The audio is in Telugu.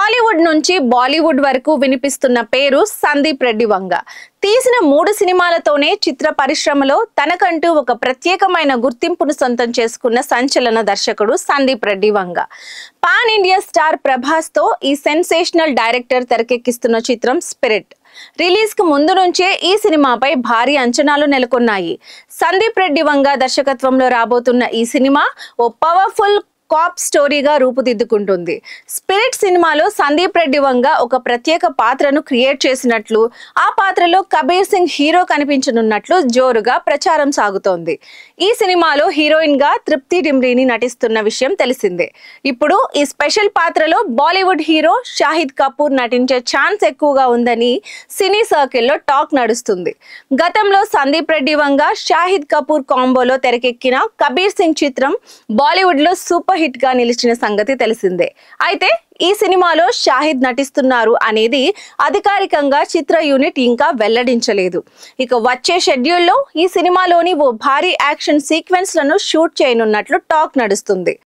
టాలీవుడ్ నుంచి బాలీవుడ్ వరకు వినిపిస్తున్న పేరు సందీప్ రెడ్డి వంగ. తీసిన 3 సినిమాలతోనే చిత్ర పరిశ్రమలో తనకంటూ ఒక ప్రత్యేకమైన గుర్తింపును సొంతం చేసుకున్న సంచలన దర్శకుడు Sandeep Reddy Vanga. Pan India star Prabhas తో ఈ సెన్సేషనల్ డైరెక్టర్ తెరకెక్కిస్తున్న చిత్రం స్పిరిట్. రిలీజ్ కు ముందు నుంచే ఈ సినిమాపై భారీ అంచనాలు నెలకొన్నాయి. సందీప్ రెడ్డి వంగ దర్శకత్వంలో రాబోతున్న ఈ సినిమా ఓ పవర్ఫుల్ కాప్ స్టోరీగా రూపుదిద్దుకుంటుంది. స్పిరిట్ సినిమాలో సందీప్ రెడ్డి వంగ ఒక ప్రత్యేక పాత్రను క్రియేట్ చేసినట్లు, ఆ పాత్రలో కబీర్ సింగ్ హీరో కనిపించనున్నట్లు జోరుగా ప్రచారం సాగుతోంది. ఈ సినిమాలో హీరోయిన్ గా తృప్తి డిమ్రీని నటిస్తున్న విషయం తెలిసిందే. ఇప్పుడు ఈ స్పెషల్ పాత్రలో బాలీవుడ్ హీరో షాహిద్ కపూర్ నటించే ఛాన్స్ ఎక్కువగా ఉందని సినీ సర్కిల్లో టాక్ నడుస్తుంది. గతంలో సందీప్ రెడ్డి వంగ షాహిద్ కపూర్ కాంబోలో తెరకెక్కిన కబీర్ సింగ్ చిత్రం బాలీవుడ్ లో సూపర్ హిట్ గా నిలిచిన సంగతి తెలిసిందే. అయితే ఈ సినిమాలో షాహిద్ నటిస్తున్నారు అనేది అధికారికంగా చిత్ర యూనిట్ ఇంకా వెల్లడించలేదు. ఇక వచ్చే షెడ్యూల్లో ఈ సినిమాలోని ఓ భారీ యాక్షన్ సీక్వెన్స్ లను షూట్ చేయనున్నట్లు టాక్ నడుస్తుంది.